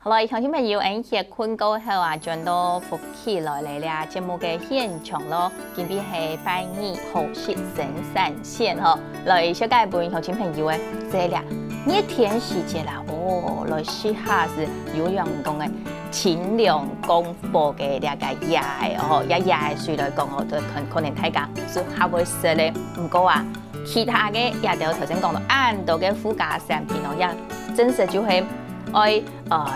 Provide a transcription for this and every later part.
好啦，相信朋友，一困過後啊，轉到福起來嚟啦，節目嘅現場咯，今邊係翻譯好食生產線嗬，來小介本鄉親朋友誒，這啦，熱天時節啦，哦，來試下是有人講嘅清涼廣播嘅兩個嘢哦，一嘢水來講哦，就可能大家就較會識咧，唔過啊，其他嘅也就頭先講到按到嘅附加產品哦，也真實就係。愛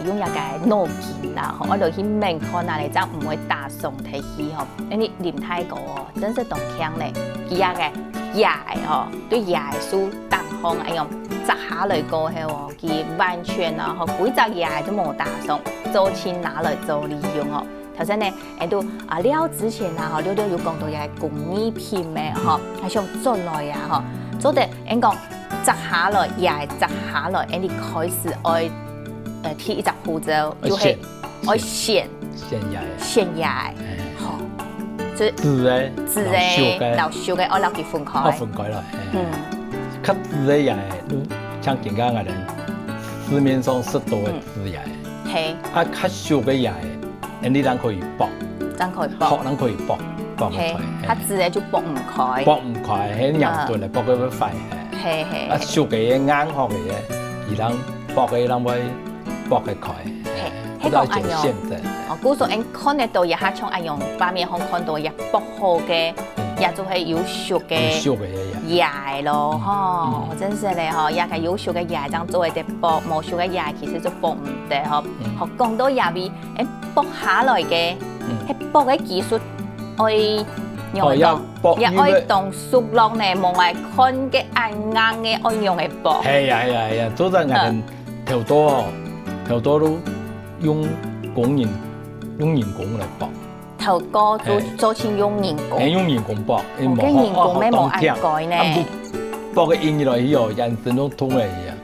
用一個腦筋啦，我就去明看下你真唔會打鬆提起嗬，你念太過哦，真係當強咧，佢呀嘅牙嗬，對牙數當行哎樣摘下來過後哦，佢完全啊嗬，幾隻牙都冇打鬆，做錢拿來做利用哦。頭先呢，都了之前啊，嗬，了有講到嘅工藝品嘅嗬，係想做來呀嗬，做得講摘下來牙摘下來，你開始愛。貼一隻護照，就係愛線牙，好，即字嘅老少嘅，我留佢分開。分開啦，較字嘅牙，像更加嘅人市面上識到嘅字牙，係較少嘅牙，你咱可以剝，咱可以剝開，較字嘅就剝唔開，喺人頓嚟剝佢快，係，少嘅硬殼嘅嘢，而咱剝嘅咱會。剝開佢，係講按樣。哦，古時候看得到一下從按樣畫面上看到一剝好嘅，也就係有熟嘅牙咯，嗬，真係咧，嗬，也係有熟嘅牙，咁做嘅剝，冇熟嘅牙其實就剝唔得，嗬。學講到牙邊，剝下來嘅，係剝嘅技術，愛用嚟講，也愛當熟落呢，冇係看嘅硬嘅，愛用嚟剝。係啊，做得人頭多哦。頭多都用人工嚟剝，頭哥做錢用人工，用人工剝，跟人工咩冇按改呢？剝嘅印落去哦，人生都通嚟啊！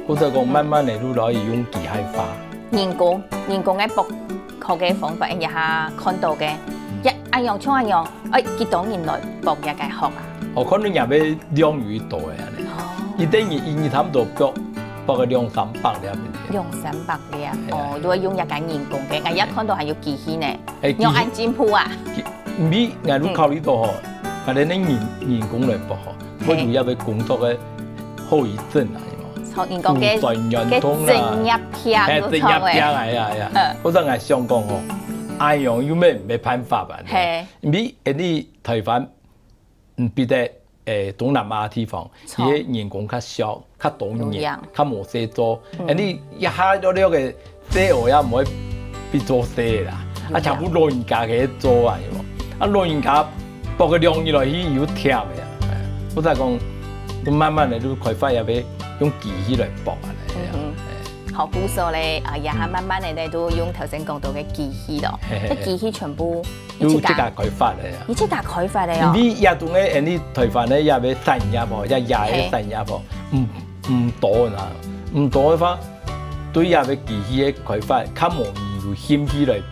好似講慢慢嚟都可以用機械化。人工嘅剝學嘅方法，一下看到嘅，一按樣像按樣，幾多年來剝一個學啊？我可能也要量越多嘅，一等於印差唔多剝個200-300粒。200-300粒哦，如果用一個人工嘅，我一看到係要機器呢，用按針鋪啊。唔必，我都考慮到嗬，我哋啲人工嚟剝嗬，會有一個工作嘅後遺症啊，係人工嘅正一片都錯嘅。係啊，嗰陣我想講嗬，按樣有咩辦法啊？係，唔必啲台灣唔必得。東南亞地方，啲人工較少，較多年，較冇事做。你一下咗呢個寫我也唔可以變做寫啦。全部老人家嘅做啊，老人家剝個量越來越有甜嘅。我就講，都慢慢嚟都開發入去用機器嚟剝啊。學古數咧，一下慢慢嚟都用頭先講到嘅機器咯，啲機器全部要即刻開發嚟啊！要即刻開發嚟啊！你也同嘅，你台灣咧也要產業喎，也嘅產業喎，唔多啊，唔多嘅話，對也嘅機器嘅開發，較冇人有興趣嚟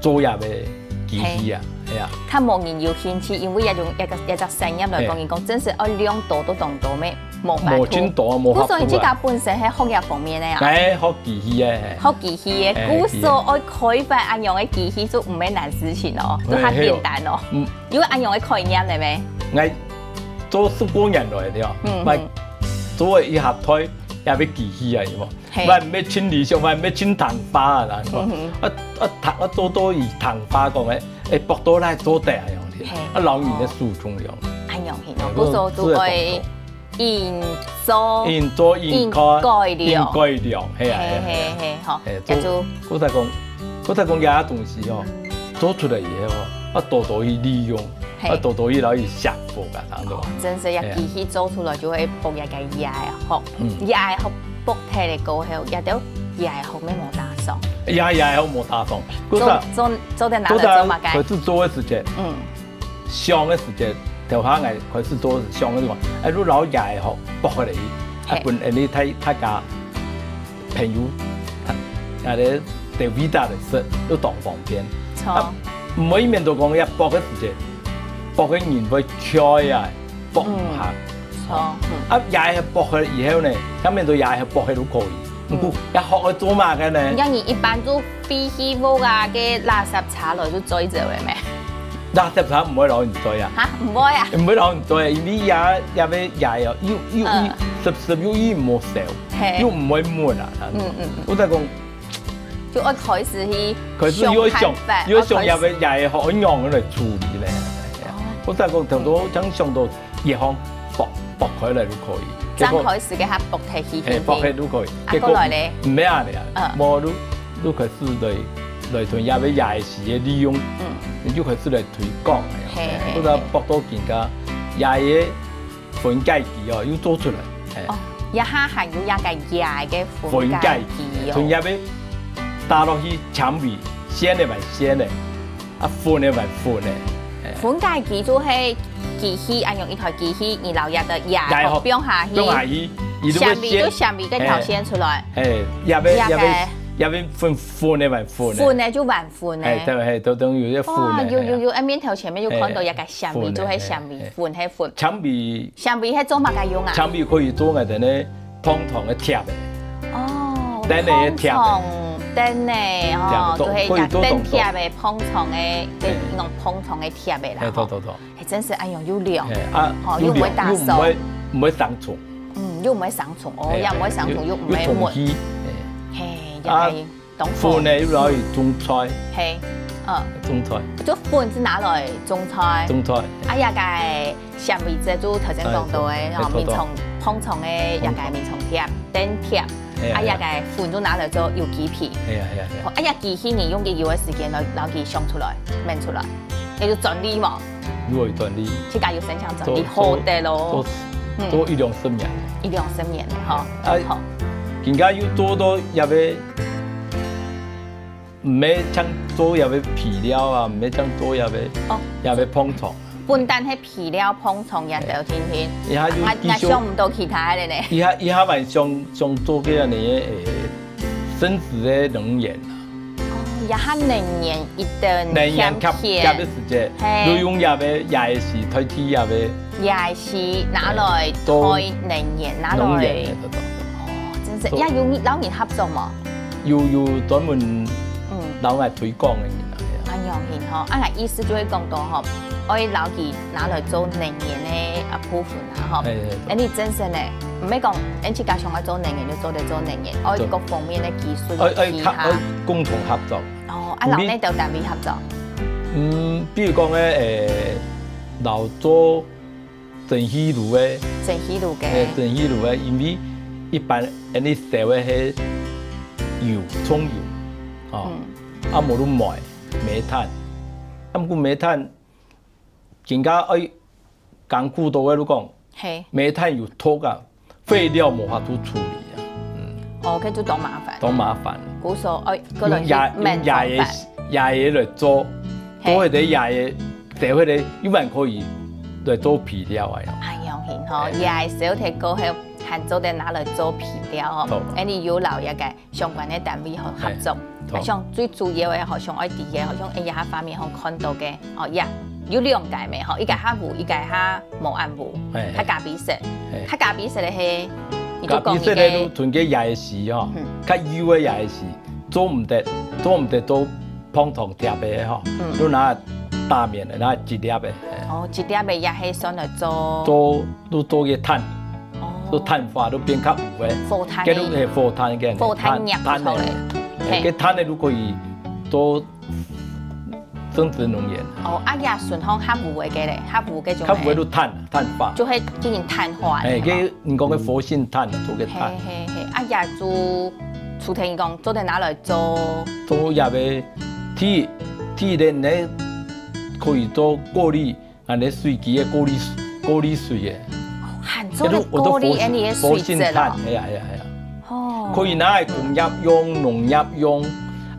做也嘅機器啊，係啊，較冇人有興趣，因為一隻產業嚟講，真係愛量多都當到咩？冇轉多冇學。古數自家本身喺學業方面咧啊，係學機器嘅，學機器嘅，古數愛開發按樣嘅機器就唔係難事情咯，都較簡單咯。如果按樣嘅概念嚟咩？我做10個人來啲咪做一合台也要機器啊，係唔係清理上，唔係清糖花啊，做多以糖花講嘅，剝多來做大樣啲，老人嘅注重樣。按樣係咯，古數都會。現做改良，係啊，好，叫做我睇講有啲東西哦，做出嚟嘢哦，多去利用，多去攞去釋放㗎，當真係一機器做出來就會剝一個牙殼，牙殼剝起嚟過後，也都牙殼咩冇打鬆，牙殼冇打鬆，做在哪裡做嘛？開始做嘅時間，上嘅時間。頭下我開始做上嗰啲話，如果攞牙殼剝開嚟，一般你睇家朋友，啲地維達嚟食都當方便。錯，唔可以面對講一剝嘅時間，剝嘅人會開啊，剝唔下。錯，牙殼剝開以後呢，咁面對牙殼剝開都可以，唔過一學去做嘛嘅呢？因為一般都廢棄物啊嘅垃圾車來都追走嘅咩？垃圾車唔會攞人追啊！嚇唔會啊？唔會攞人追啊！因為也要十冇少，又唔會滿啊！我就講，就我開始去要上也係學一樣咁嚟處理咧。我就講頭都將上到熱烘薄開嚟都可以。張開始嘅下薄體氣薄氣都可以。啊，過來咧，唔咩啊你啊？冇都開始嚟同也俾廿時嘅利用，你就開始嚟推廣。嗰個薄多件家廿嘢分解機哦，要做出嚟。哦，一下係要一個廿嘅分解機哦。同也俾打落去牆壁，鮮嘅咪鮮嘅，啊寬嘅咪寬嘅。分解機就係機器，用一台機器，然後入到廿個標下去，上面就上面嗰條線出來。入邊寬嘅咪寬嘅，寬嘅就還寬嘅。就等於一寬嘅。要面頭前面要看到一個上面就係上面寬係寬。牆壁上面係做乜嘅用啊？牆壁可以做嘅係咧碰撞嘅貼嘅。哦，燈嘅貼嘅。燈咧，哦，就係燈貼嘅碰撞嘅，即係用碰撞嘅貼嘅啦。係真係一樣要亮，又唔會打手，唔會生蟲。又唔會生蟲，又唔會生蟲，又唔會悶。又係當飯咧要攞嚟種菜。係，種菜。就飯是拿來種菜。種菜。呀個上面即都頭先講到嘅，面蟲碰撞嘅一個面蟲貼、燈貼。呀個飯都拿來做油雞皮。呀機器你用嘅油嘅時間攞佢上出來、燜出來，你要整理嘛？如果整理，自家要生產整理好啲咯。多一兩十年。一兩十年嗬。好。而家要多入去，唔係將多入去皮料啊，唔係將多入去碰撞。半單係皮料碰撞日就天天。我想唔到其他嘅咧。以下咪想做嘅呢生質嘅能源啊。哦，一下能源一定能源吸嘅時間，都用入去也是推體入去。也是拿來推能源，拿來。真係，要老年合作嘛？要專門老年推廣嘅人啊。樣嘢嗬，我意思就係講到嗬，我老佢拿來做能源嘅部分啊嗬。你真正咧，唔係講，你自家想我做能源就做能源，我各方面嘅技術其他共同合作。哦，老呢就單位合作。比如講咧，老做整氣爐嘅。整氣爐嘅，因為一般你社會係油、蔥油，冇得賣煤炭，不過煤炭更加艱苦到嘅都講，煤炭有拖㗎，廢料冇法度處理啊。佢就當麻煩。當麻煩。古所用嘢嚟做，做佢哋嘢，掉佢哋一般可以嚟做皮料啊。係樣顯嗬，嘢小鐵膏係。限做啲拿來做皮料哦，你要留一個相關嘅單位去合作。像最主要嘅，好像我哋嘅，好像一下方面可看到嘅，有兩個咩？一個下糊，一個下冇暗糊，較加比色，較加比色嘅係，你就講嘅。同嘅嘢事嗬，較油嘅嘢事做唔得做碰糖貼嘅嗬，都拿大面嘅，拿一粒嘅。哦，一粒嘅也係上來做。都做嘅碳。都碳化都變較糊嘅，嗰種係火炭嘅，炭入嚟，嘅炭咧都可以多生質能源。哦，呀，順康黑糊嘅咧，黑糊嘅種。黑糊都碳化，就係進行碳化。佢唔講嘅活性炭做嘅炭。呀，做廚庭講做啲拿來做。做入嘅鐵咧，你可以做過濾，你水機嘅過濾水嘅。做啲過濾嘅水質咯，係啊。哦，可以拿嚟工業用、農業用，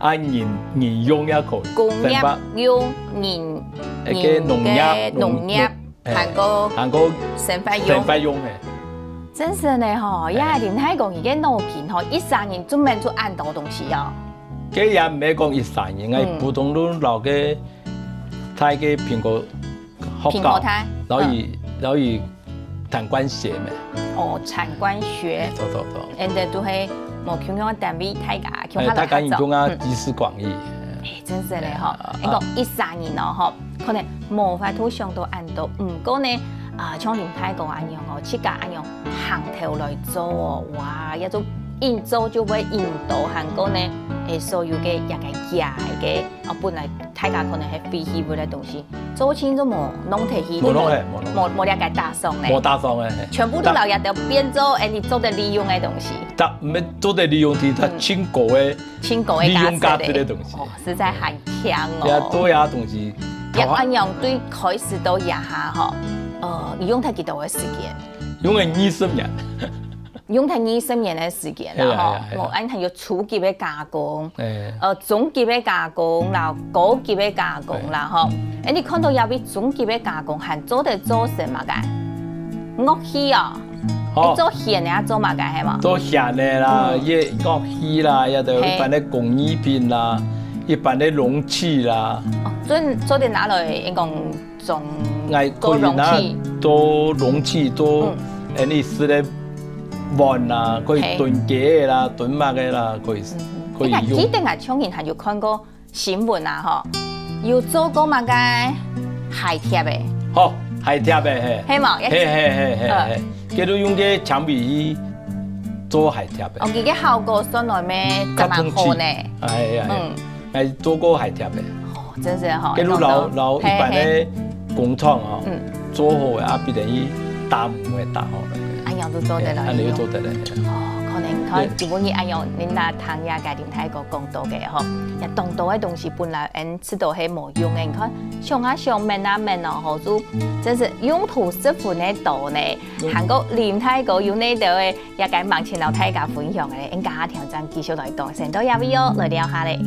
人用也可以。工業用、人嘅農業，行過成塊用嘅。真係咧嗬，因為連喺講而家農田嗬，一三年專門做按到東西啊。佢也唔係講一三年，係普通都留嘅，睇嘅蘋果胎，所以。產官學咩？哦，產官學。錯。人哋都係冇強強單位大家，大家應用啊，集思廣益。真是咧嗬，一個13年咯嗬，可能冇法度上到按到，唔過呢像林太講安樣哦，自家安樣行頭來做哦，哇，一種應做就會應到，韓國呢所有嘅一個野嘅，本來大家可能係廢棄物嘅東西，做清都冇弄提起，冇了解打掃咧，冇打掃嘅，全部都留入到變做你做得利用嘅東西。但唔係做得利用啲，係清過嘅利用價值嘅東西。哦，實在係強哦。呀，多呀東西。一安樣對開始到一下嗬，你用睇幾多嘅時間？用咗20年。用睇20年嘅時間啦，嗬，我按係要初級嘅加工，中級嘅加工，然後高級嘅加工啦，嗬。你看到有啲中級嘅加工，係做得做什麼嘅？樂器啊，你做弦嘅做乜嘅係嘛？做弦嘅啦，樂器啦，又就一般嘅工藝品啦，一般嘅容器啦。做啲哪類？應講做容器，做容器，做你是咧。碗啦，可以燉雞啦，燉乜嘅啦，可以用。一定係從前係要看過新聞啊，嗬，要做個乜嘅鞋貼嘅。好，鞋貼嘅係嘛？係，佢都用嘅牆壁做鞋貼嘅。我記嘅效果上來咩咁好呢？係做過鞋貼嘅。哦，真係嗬。佢都留一般嘅工廠啊，做好嘅啊，必定要打磨嘅打好嘅。樣都做得啦，你都做得啦。可能佢基本嘢一樣，你拿糖呀嘅點睇個講到嘅嗬，一當到嘅東西本來知道係冇用嘅，你看上下上面啊面啊，好做真是用途十分嘅多呢。韓國林太個有呢度嘅一個網前樓睇家分享嘅，應該下條真繼續來講，成都有 video 來聊下咧。